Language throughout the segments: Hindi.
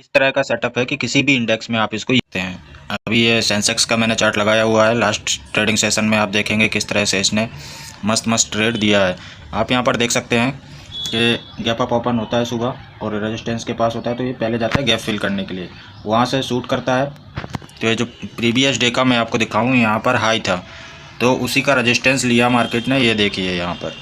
इस तरह का सेटअप है कि किसी भी इंडेक्स में आप इसको देखते हैं। अभी ये सेंसेक्स का मैंने चार्ट लगाया हुआ है। लास्ट ट्रेडिंग सेशन में आप देखेंगे किस तरह से इसने मस्त मस्त ट्रेड दिया है। आप यहाँ पर देख सकते हैं कि गैप अप ओपन होता है सुबह और रेजिस्टेंस के पास होता है, तो ये पहले जाता है गैप फिल करने के लिए, वहाँ से शूट करता है। तो ये जो प्रीवियस डे का मैं आपको दिखाऊँ, यहाँ पर हाई था तो उसी का रेजिस्टेंस लिया मार्केट ने। ये देखिए यहाँ पर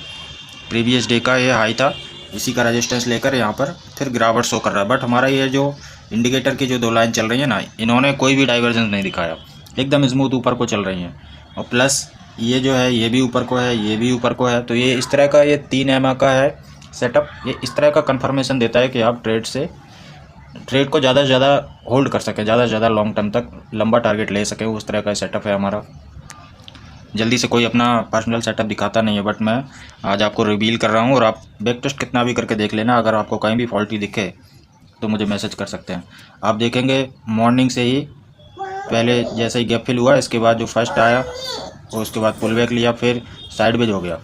प्रीवियस डे का ये हाई था, इसी का रेजिस्टेंस लेकर यहाँ पर फिर गिरावट शो कर रहा है। बट हमारा ये जो इंडिकेटर की जो दो लाइन चल रही है ना, इन्होंने कोई भी डाइवर्जेंस नहीं दिखाया, एकदम स्मूथ ऊपर को चल रही हैं। और प्लस ये जो है ये भी ऊपर को है, ये भी ऊपर को है। तो ये इस तरह का ये 3 EMA का है सेटअप। ये इस तरह का कंफर्मेशन देता है कि आप ट्रेड को ज़्यादा से ज़्यादा होल्ड कर सकें, ज़्यादा से ज़्यादा लॉन्ग टर्म तक लंबा टारगेट ले सकें। उस तरह का सेटअप है हमारा। जल्दी से कोई अपना पर्सनल सेटअप दिखाता नहीं है, बट मैं आज आपको रिवील कर रहा हूँ। और आप बैक टेस्ट कितना भी करके देख लेना, अगर आपको कहीं भी फॉल्टी दिखे तो मुझे मैसेज कर सकते हैं। आप देखेंगे मॉर्निंग से ही पहले जैसे ही गैप फिल हुआ, इसके बाद जो फर्स्ट आया और उसके बाद पुल बैक लिया, फिर साइडवेज हो गया।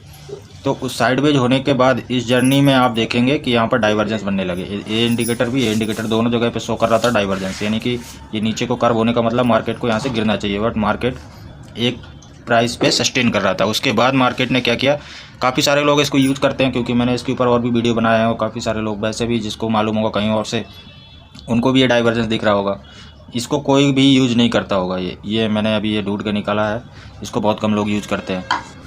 तो उस साइडवेज होने के बाद इस जर्नी में आप देखेंगे कि यहाँ पर डाइवर्जेंस बनने लगे। ए इंडिकेटर भी, ए इंडिकेटर दोनों जगह पे शो कर रहा था डाइवर्जेंस, यानी कि ये नीचे को कर्व होने का मतलब मार्केट को यहाँ से गिरना चाहिए। बट मार्केट एक प्राइस पे सस्टेन कर रहा था। उसके बाद मार्केट ने क्या किया, काफ़ी सारे लोग इसको यूज़ करते हैं क्योंकि मैंने इसके ऊपर और भी वीडियो बनाया है, और काफ़ी सारे लोग वैसे भी जिसको मालूम होगा कहीं और से, उनको भी ये डाइवर्जेंस दिख रहा होगा। इसको कोई भी यूज़ नहीं करता होगा। ये मैंने अभी ये ढूंढ के निकाला है। इसको बहुत कम लोग यूज़ करते हैं,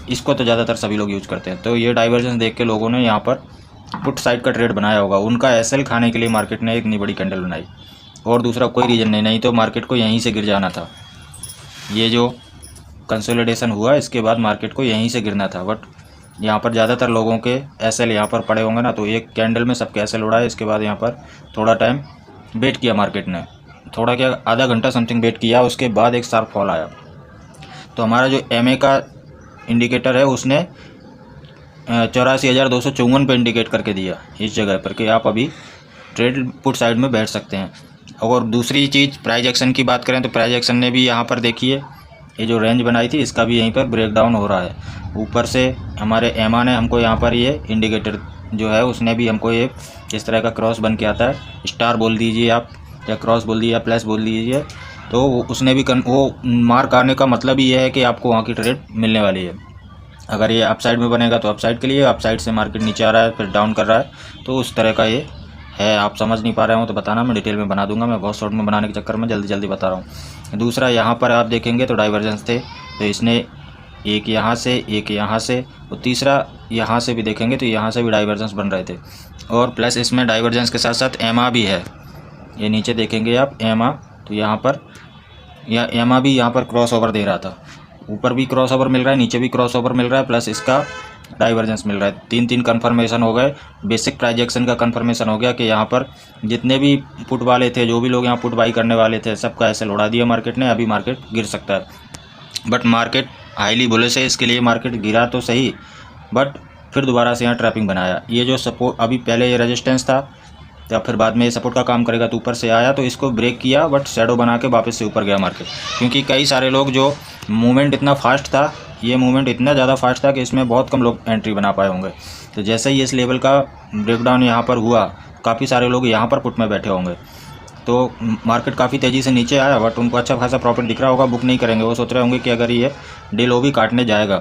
इसको तो ज़्यादातर सभी लोग यूज़ करते हैं। तो ये डाइवर्जेंस देख के लोगों ने यहाँ पर पुट साइड का ट्रेड बनाया होगा। उनका एसएल खाने के लिए मार्केट ने इतनी बड़ी कैंडल बनाई, और दूसरा कोई रीज़न नहीं तो मार्केट को यहीं से गिर जाना था। ये जो कंसोलिडेशन हुआ इसके बाद मार्केट को यहीं से गिरना था। बट यहाँ पर ज़्यादातर लोगों के एसएल यहाँ पर पड़े होंगे ना, तो एक कैंडल में सबके एसएल उड़ा है। इसके बाद यहाँ पर थोड़ा टाइम वेट किया मार्केट ने, थोड़ा क्या आधा घंटा समथिंग वेट किया, उसके बाद एक शार्प फॉल आया। तो हमारा जो एमए का इंडिकेटर है उसने 84,254 पे इंडिकेट करके दिया इस जगह पर कि आप अभी ट्रेड पुट साइड में बैठ सकते हैं। और दूसरी चीज़ प्राइस एक्शन की बात करें तो प्राइस एक्शन ने भी यहाँ पर देखिए ये जो रेंज बनाई थी इसका भी यहीं पर ब्रेक डाउन हो रहा है। ऊपर से हमारे एमा ने हमको यहाँ पर ये इंडिकेटर जो है उसने भी हमको ये इस तरह का क्रॉस बन के आता है, स्टार बोल दीजिए आप या क्रॉस बोल दीजिए या प्लस बोल दीजिए। तो उसने भी वो मार्क आने का मतलब ये है कि आपको वहाँ की ट्रेड मिलने वाली है। अगर ये अपसाइड में बनेगा तो अपसाइड के लिए, अपसाइड से मार्केट नीचे आ रहा है फिर डाउन कर रहा है, तो उस तरह का ये है। आप समझ नहीं पा रहे हो तो बताना, मैं डिटेल में बना दूंगा। मैं बहुत शॉर्ट में बनाने के चक्कर में जल्दी बता रहा हूँ। दूसरा यहाँ पर आप देखेंगे तो डाइवर्जेंस थे, तो इसने एक यहाँ से एक यहाँ से, और तीसरा यहाँ से भी देखेंगे तो यहाँ से भी डाइवर्जेंस बन रहे थे। और प्लस इसमें डाइवर्जेंस के साथ साथ एमा भी है। ये नीचे देखेंगे आप एमा, तो यहाँ पर एमा भी यहाँ पर क्रॉस ओवर दे रहा था। ऊपर भी क्रॉस ओवर मिल रहा है, नीचे भी क्रॉस ओवर मिल रहा है, प्लस इसका डाइवर्जेंस मिल रहा है। 3 कंफर्मेशन हो गए। बेसिक प्राइस एक्शन का कंफर्मेशन हो गया कि यहाँ पर जितने भी पुट वाले थे, जो भी लोग यहाँ पुट बाई करने वाले थे, सबका ऐसे उड़ा दिया मार्केट ने। अभी मार्केट गिर सकता है, बट मार्केट हाईली बुलिश है, इसके लिए मार्केट गिरा तो सही, बट फिर दोबारा से यहाँ ट्रैपिंग बनाया। ये जो सपोर्ट अभी पहले ये रेजिस्टेंस था, या फिर बाद में ये सपोर्ट का काम करेगा, तो ऊपर से आया तो इसको ब्रेक किया, बट शैडो बना के वापस से ऊपर गया मार्केट। क्योंकि कई सारे लोग जो मूवमेंट इतना फास्ट था, ये मूवमेंट इतना ज़्यादा फास्ट था कि इसमें बहुत कम लोग एंट्री बना पाए होंगे। तो जैसे ही इस लेवल का ब्रेकडाउन यहाँ पर हुआ, काफ़ी सारे लोग यहाँ पर पुट में बैठे होंगे, तो मार्केट काफ़ी तेज़ी से नीचे आया, बट उनको अच्छा खासा प्रॉफिट दिख रहा होगा, बुक नहीं करेंगे। वो सोच रहे होंगे कि अगर ये डे लो भी काटने जाएगा,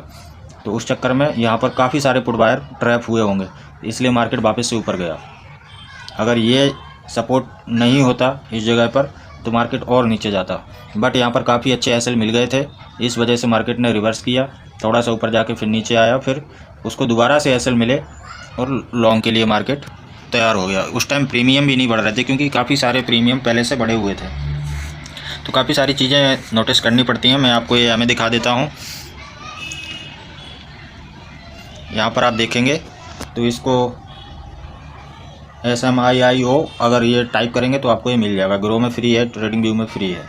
तो उस चक्कर में यहाँ पर काफ़ी सारे पुट बायर ट्रैप हुए होंगे, इसलिए मार्केट वापस से ऊपर गया। अगर ये सपोर्ट नहीं होता इस जगह पर तो मार्केट और नीचे जाता, बट यहाँ पर काफ़ी अच्छे एसएल मिल गए थे, इस वजह से मार्केट ने रिवर्स किया, थोड़ा सा ऊपर जाके फिर नीचे आया, फिर उसको दोबारा से एसएल मिले और लॉन्ग के लिए मार्केट तैयार हो गया। उस टाइम प्रीमियम भी नहीं बढ़ रहे थे क्योंकि काफ़ी सारे प्रीमियम पहले से बढ़े हुए थे। तो काफ़ी सारी चीज़ें नोटिस करनी पड़ती हैं। मैं आपको ये हमें दिखा देता हूँ। यहाँ पर आप देखेंगे तो इसको SMIIO अगर ये टाइप करेंगे तो आपको ये मिल जाएगा। ग्रो में फ्री है, ट्रेडिंग व्यू में फ्री है,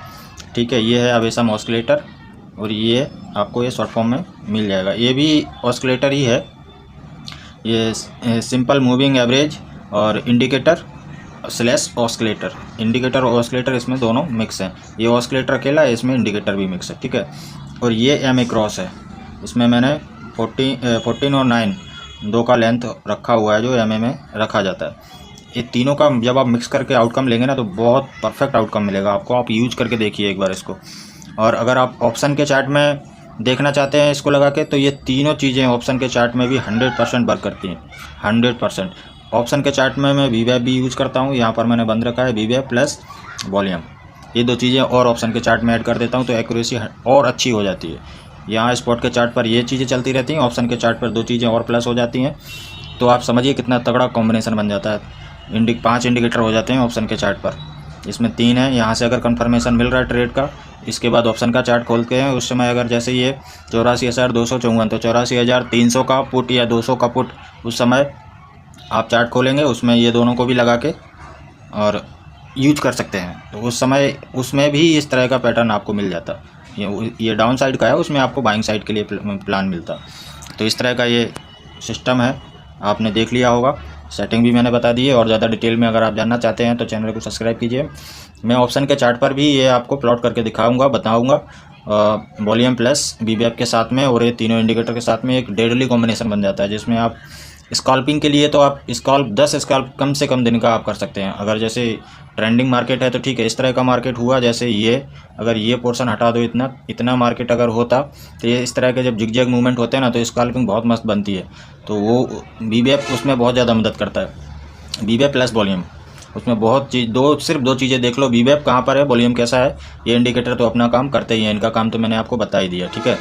ठीक है। ये है अवेसम ऑस्किलेटर, और ये आपको ये शॉर्ट फॉर्म में मिल जाएगा। ये भी ऑस्किलेटर ही है, ये सिंपल मूविंग एवरेज और इंडिकेटर स्लैश ऑस्किलेटर। इंडिकेटर और ऑस्किलेटर इसमें दोनों मिक्स हैं। ये ऑस्किलेटर अकेला है, इसमें इंडिकेटर भी मिक्स है, ठीक है। और ये MA क्रॉस है, इसमें मैंने 14 और 9 दो का लेंथ रखा हुआ है जो MA में रखा जाता है। ये तीनों का जब आप मिक्स करके आउटकम लेंगे ना तो बहुत परफेक्ट आउटकम मिलेगा आपको। आप यूज करके देखिए एक बार इसको। और अगर आप ऑप्शन के चार्ट में देखना चाहते हैं इसको लगा के, तो ये तीनों चीज़ें ऑप्शन के चार्ट में भी 100% वर्क करती हैं, 100%। ऑप्शन के चार्ट में मैं वीवेप भी यूज़ करता हूँ, यहाँ पर मैंने बंद रखा है वीवेप प्लस वॉल्यूम, ये दो चीज़ें और ऑप्शन के चार्ट में ऐड कर देता हूँ तो एक्यूरेसी और अच्छी हो जाती है। यहाँ स्पॉट के चार्ट पर ये चीज़ें चलती रहती हैं, ऑप्शन के चार्ट पर दो चीज़ें और प्लस हो जाती हैं, तो आप समझिए कितना तगड़ा कॉम्बिनेशन बन जाता है। 5 इंडिकेटर हो जाते हैं ऑप्शन के चार्ट पर, इसमें 3 है। यहाँ से अगर कंफर्मेशन मिल रहा है ट्रेड का, इसके बाद ऑप्शन का चार्ट खोलते हैं, उस समय अगर जैसे ये 84,254 तो 84,300 का पुट या 200 का पुट उस समय आप चार्ट खोलेंगे, उसमें ये दोनों को भी लगा के और यूज कर सकते हैं। तो उस समय उसमें भी इस तरह का पैटर्न आपको मिल जाता। ये डाउन साइड का है, उसमें आपको बाइंग साइड के लिए प्लान मिलता। तो इस तरह का ये सिस्टम है, आपने देख लिया होगा। सेटिंग भी मैंने बता दी है, और ज़्यादा डिटेल में अगर आप जानना चाहते हैं तो चैनल को सब्सक्राइब कीजिए। मैं ऑप्शन के चार्ट पर भी ये आपको प्लॉट करके दिखाऊंगा, बताऊंगा वॉल्यूम प्लस वीवेप के साथ में, और ये तीनों इंडिकेटर के साथ में एक डेडली कॉम्बिनेशन बन जाता है, जिसमें आप स्कैल्पिंग के लिए तो आप 10 स्कैल्प कम से कम दिन का आप कर सकते हैं। अगर जैसे ट्रेंडिंग मार्केट है तो ठीक है, इस तरह का मार्केट हुआ जैसे ये, अगर ये पोर्शन हटा दो, इतना मार्केट अगर होता तो ये इस तरह के जब जिगजैग मूवमेंट होते हैं ना तो स्कैल्पिंग बहुत मस्त बनती है। तो वो वीवेप उसमें बहुत ज़्यादा मदद करता है, वीवेप प्लस वॉल्यूम। उसमें बहुत सिर्फ दो चीज़ें देख लो, वीवेप कहाँ पर है, वॉल्यूम कैसा है, ये इंडिकेटर तो अपना काम करते ही हैं, इनका काम तो मैंने आपको बता ही दिया, ठीक है।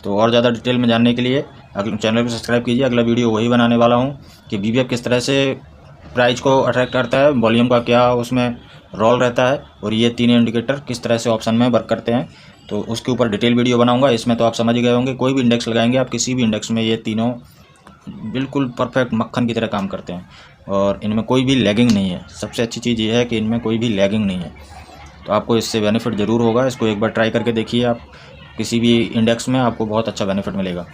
तो और ज़्यादा डिटेल में जानने के लिए अगले चैनल को सब्सक्राइब कीजिए। अगला वीडियो वही बनाने वाला हूँ कि वीवेप किस तरह से प्राइस को अट्रैक्ट करता है, वॉल्यूम का क्या उसमें रोल रहता है, और ये तीन इंडिकेटर किस तरह से ऑप्शन में वर्क करते हैं, तो उसके ऊपर डिटेल वीडियो बनाऊंगा। इसमें तो आप समझ गए होंगे, कोई भी इंडेक्स लगाएंगे आप, किसी भी इंडेक्स में ये तीनों बिल्कुल परफेक्ट मक्खन की तरह काम करते हैं, और इनमें कोई भी लैगिंग नहीं है। सबसे अच्छी चीज़ ये है कि इनमें कोई भी लैगिंग नहीं है, तो आपको इससे बेनिफिट ज़रूर होगा। इसको एक बार ट्राई करके देखिए आप, किसी भी इंडेक्स में आपको बहुत अच्छा बेनिफिट मिलेगा।